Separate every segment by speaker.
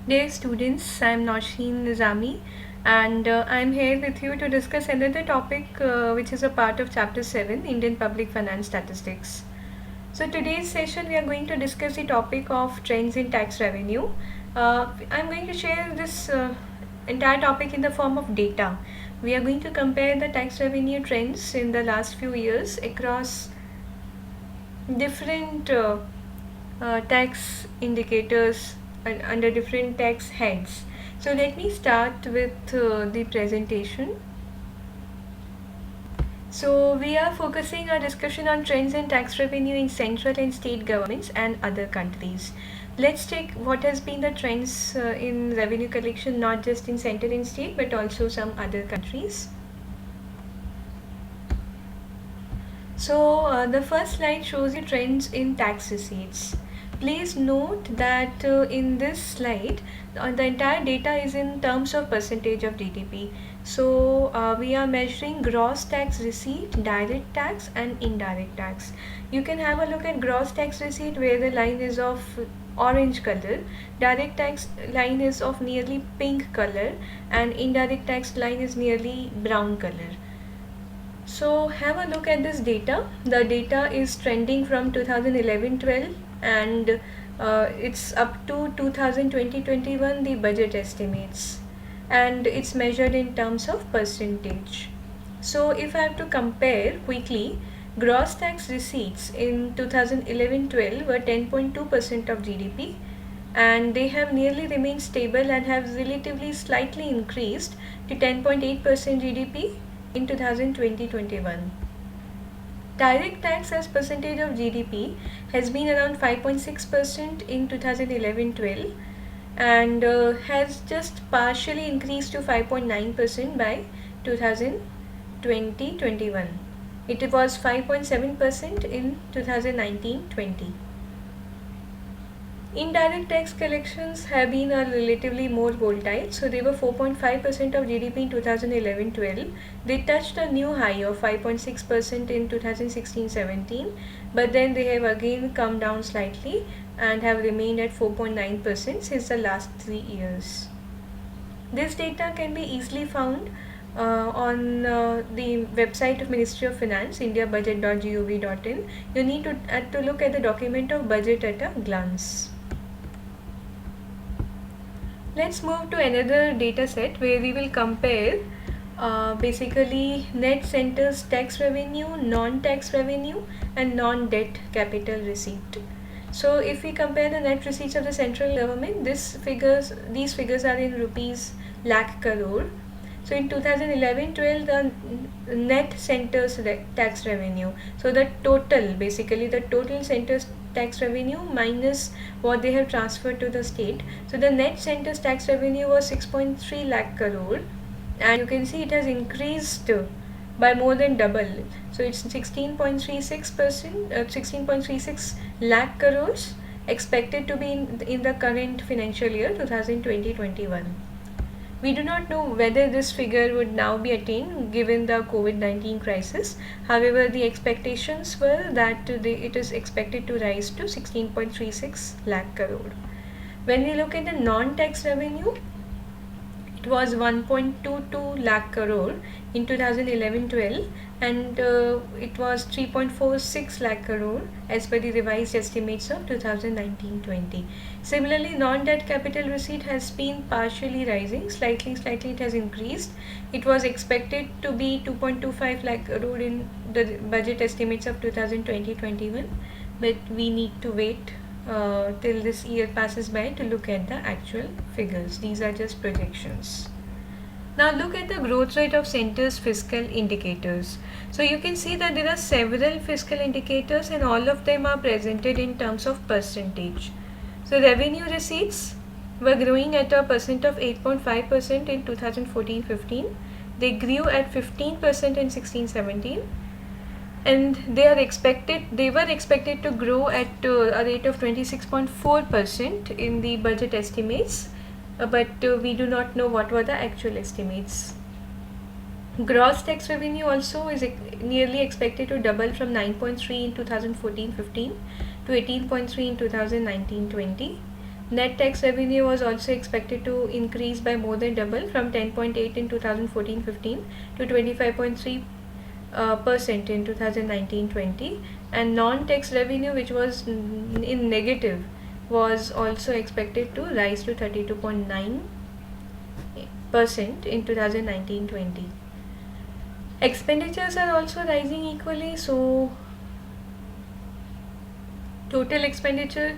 Speaker 1: Dear students, I am Nausheen Nizami and I am here with you to discuss another topic which is a part of Chapter 7, Indian Public Finance Statistics. So today's session we are going to discuss the topic of trends in tax revenue. I am going to share this entire topic in the form of data. We are going to compare the tax revenue trends in the last few years across different tax indicators under different tax heads. So let me start with the presentation. So we are focusing our discussion on trends in tax revenue in central and state governments and other countries. Let's check what has been the trends in revenue collection not just in central and state but also some other countries. So the first slide shows you trends in tax receipts. Please note that in this slide, the entire data is in terms of percentage of GDP. So we are measuring gross tax receipt, direct tax and indirect tax. You can have a look at gross tax receipt where the line is of orange color, direct tax line is of nearly pink color and indirect tax line is nearly brown color. So have a look at this data. The data is trending from 2011-12 and it's up to 2020-21 the budget estimates, and it's measured in terms of percentage. So if I have to compare quickly, gross tax receipts in 2011-12 were 10.2% of GDP, and they have nearly remained stable and have relatively slightly increased to 10.8% GDP in 2020-21. Direct tax as percentage of GDP has been around 5.6% in 2011-12 and has just partially increased to 5.9% by 2020-21. It was 5.7% in 2019-20. Indirect tax collections have been relatively more volatile. So they were 4.5% of GDP in 2011-12. They touched a new high of 5.6% in 2016-17, but then they have again come down slightly and have remained at 4.9% since the last 3 years. This data can be easily found on the website of Ministry of Finance, indiabudget.gov.in. You need to look at the document of budget at a glance. Let's move to another data set where we will compare basically net centers tax revenue, non-tax revenue and non-debt capital receipt. So if we compare the net receipts of the central government, these figures are in rupees lakh crore. So in 2011-12 the net centers tax revenue, so the total, basically the total centers tax revenue minus what they have transferred to the state. So the net centers tax revenue was 6.3 lakh crore, and you can see it has increased by more than double. So it's 16.36 lakh crores expected to be in the current financial year 2020-21. We do not know whether this figure would now be attained given the COVID-19 crisis. However, the expectations were that it is expected to rise to 16.36 lakh crore. When we look at the non-tax revenue, it was 1.22 lakh crore in 2011-12 and it was 3.46 lakh crore as per the revised estimates of 2019-20. Similarly, non-debt capital receipt has been partially rising, slightly it has increased. It was expected to be 2.25 lakh crore in the budget estimates of 2020-21, but we need to wait till this year passes by to look at the actual figures. These are just projections. Now look at the growth rate of centers fiscal indicators. So you can see that there are several fiscal indicators and all of them are presented in terms of percentage. So revenue receipts were growing at a percent of 8.5% in 2014-15. They grew at 15% in 16-17. And they were expected to grow at a rate of 26.4% in the budget estimates, but we do not know what were the actual estimates. Gross tax revenue also is nearly expected to double from 9.3 in 2014-15 to 18.3 in 2019-20. Net tax revenue was also expected to increase by more than double from 10.8 in 2014-15 to 25.3% in 2019-20, and non-tax revenue, which was in negative, was also expected to rise to 32.9% in 2019-20. Expenditures are also rising equally, so total expenditure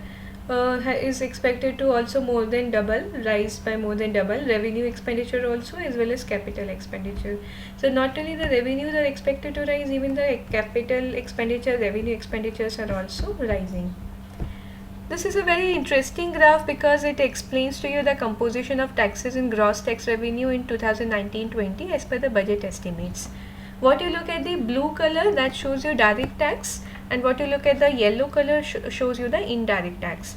Speaker 1: is expected to also more than double, rise by more than double, revenue expenditure also, as well as capital expenditure. So not only the revenues are expected to rise, even the capital expenditure, revenue expenditures are also rising. This is a very interesting graph because it explains to you the composition of taxes in gross tax revenue in 2019-20 as per the budget estimates. What you look at the blue color, that shows you direct tax, and what you look at the yellow color shows you the indirect tax.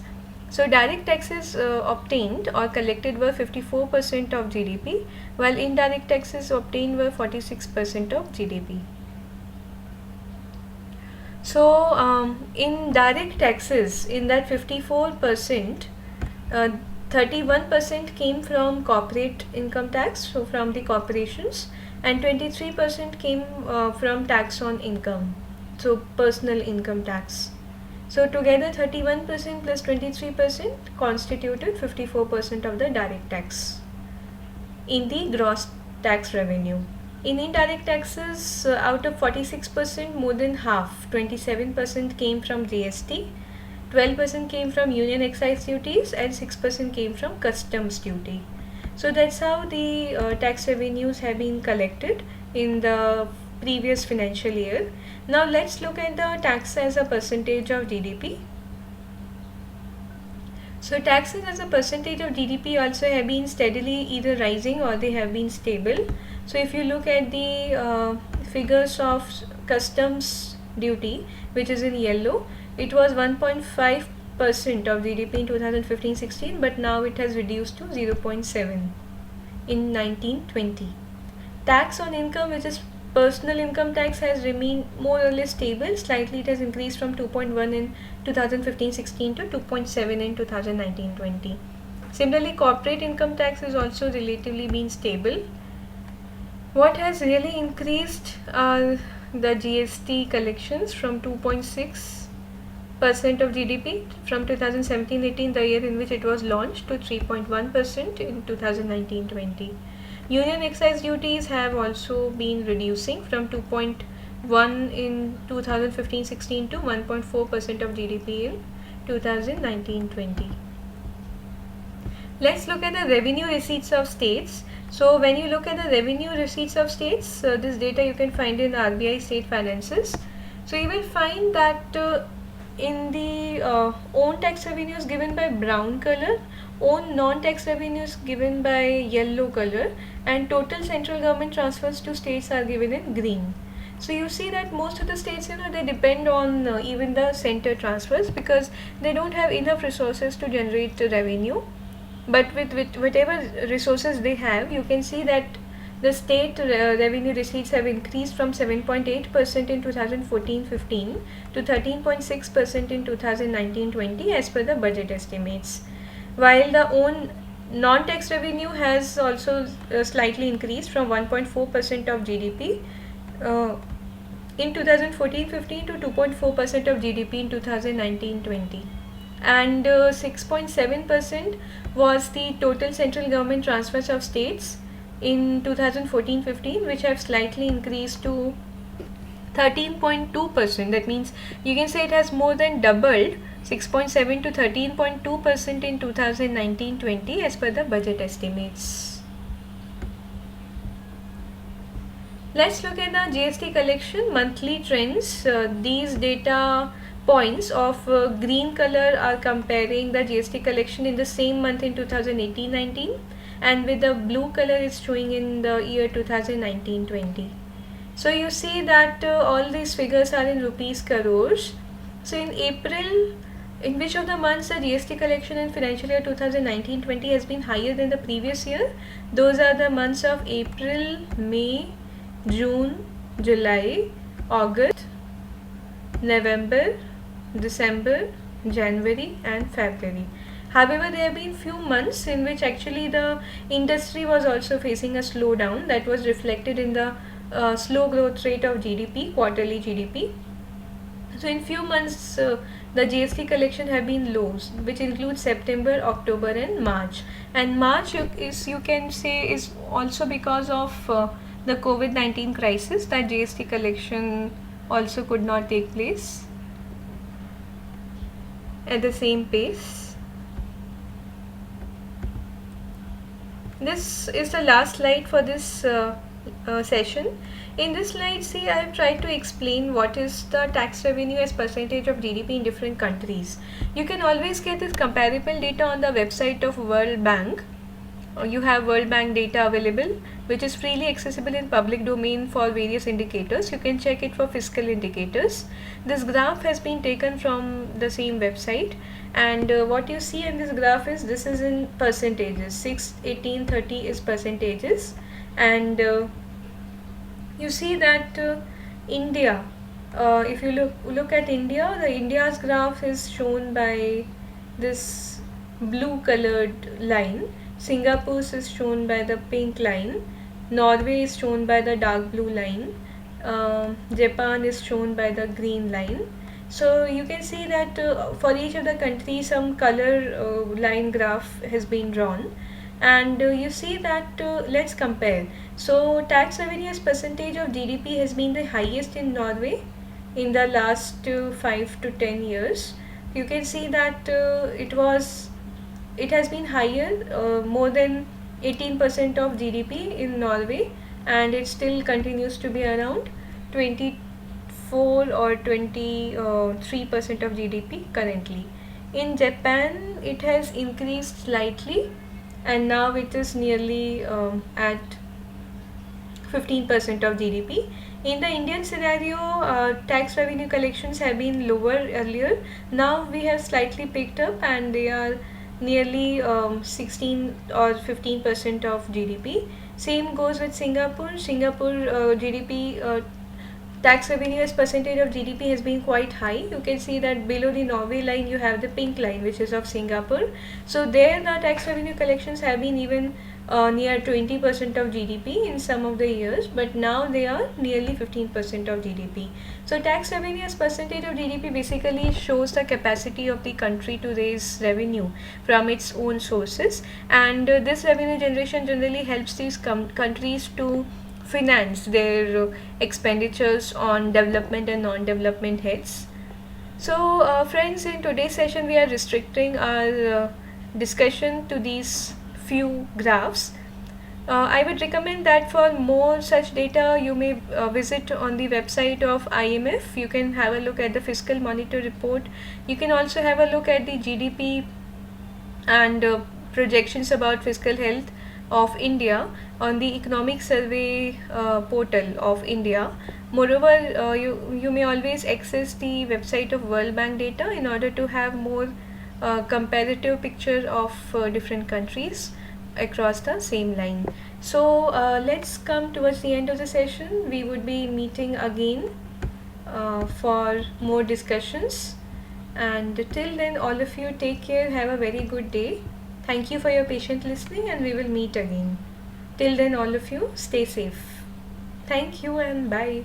Speaker 1: So direct taxes obtained or collected were 54% of GDP, while indirect taxes obtained were 46% of GDP. So in direct taxes, in that 54%, 31% came from corporate income tax, so from the corporations, and 23% came from tax on income, so personal income tax. So together 31% plus 23% constituted 54% of the direct tax in the gross tax revenue. In indirect taxes, out of 46%, more than half, 27% came from GST, 12% came from union excise duties, and 6% came from customs duty. So that's how the tax revenues have been collected in the previous financial year. Now let's look at the tax as a percentage of GDP. So taxes as a percentage of GDP also have been steadily either rising or they have been stable. So if you look at the figures of customs duty, which is in yellow, it was 1.5% of GDP in 2015-16, but now it has reduced to 0.7 in 19-20. Tax on income, which is personal income tax, has remained more or less stable. Slightly it has increased from 2.1 in 2015-16 to 2.7 in 2019-20. Similarly, corporate income tax has also relatively been stable. What has really increased are the GST collections from 2.6% of GDP from 2017-18, the year in which it was launched, to 3.1% in 2019-20. Union excise duties have also been reducing from 2.1 in 2015-16 to 1.4% of GDP in 2019-20. Let's look at the revenue receipts of states. So when you look at the revenue receipts of states, this data you can find in RBI state finances. So you will find that in the own tax revenues given by brown color, own non-tax revenues given by yellow color, and total central government transfers to states are given in green. So you see that most of the states, they depend on even the center transfers because they don't have enough resources to generate revenue. But with whatever resources they have, you can see that the state revenue receipts have increased from 7.8% in 2014-15 to 13.6% in 2019-20 as per the budget estimates. While the own non-tax revenue has also slightly increased from 1.4% of GDP in 2014-15 to 2.4% of GDP in 2019-20. And 6.7% was the total central government transfers of states in 2014-15, which have slightly increased to 13.2%. That means you can say it has more than doubled, 6.7 to 13.2% in 2019-20 as per the budget estimates. Let's look at the GST collection monthly trends. These data points of green color are comparing the GST collection in the same month in 2018-19, and with the blue color is showing in the year 2019-20. So you see that all these figures are in rupees crores. So in April, in which of the months the GST collection in financial year 2019-20 has been higher than the previous year? Those are the months of April, May, June, July, August, November, December, January and February. However, there have been few months in which actually the industry was also facing a slowdown that was reflected in the slow growth rate of GDP, quarterly GDP. So in few months, the GST collection have been low, which includes September, October, and March. And March you can say is also because of the COVID-19 crisis that GST collection also could not take place at the same pace. This is the last slide for this session. In this slide, see, I have tried to explain what is the tax revenue as percentage of GDP in different countries. You can always get this comparable data on the website of World Bank. You have World Bank data available, which is freely accessible in public domain for various indicators. You can check it for fiscal indicators. This graph has been taken from the same website, and what you see in this graph is this is in percentages. 6, 18, 30 is percentages, and you see that India, if you look at India, the India's graph is shown by this blue colored line. Singapore's is shown by the pink line. Norway is shown by the dark blue line. Japan is shown by the green line. So you can see that for each of the countries some color line graph has been drawn, and you see that let's compare. So tax revenue as percentage of GDP has been the highest in Norway in the last 5 to 10 years. You can see that it has been higher, more than 18% of GDP in Norway, and it still continues to be around 24 or 23% of GDP currently. In Japan, it has increased slightly, and now it is nearly at 15% of GDP. In the Indian scenario, tax revenue collections have been lower earlier. Now we have slightly picked up, and they are nearly 16 or 15% of GDP. Same goes with Singapore. Singapore GDP tax revenue as percentage of GDP has been quite high. You can see that below the Norway line you have the pink line, which is of Singapore. So there the tax revenue collections have been even near 20% of GDP in some of the years, but now they are nearly 15% of GDP. So tax revenue as percentage of GDP basically shows the capacity of the country to raise revenue from its own sources, and this revenue generation generally helps these countries to finance their expenditures on development and non-development heads. So friends, in today's session we are restricting our discussion to these few graphs. I would recommend that for more such data you may visit on the website of IMF. You can have a look at the fiscal monitor report. You can also have a look at the GDP and projections about fiscal health of India on the economic survey portal of India. Moreover, you may always access the website of World Bank data in order to have more comparative picture of different countries across the same line. So let's come towards the end of the session. We would be meeting again for more discussions, and till then all of you take care, have a very good day. Thank you for your patient listening, and we will meet again. Till then all of you stay safe. Thank you and bye.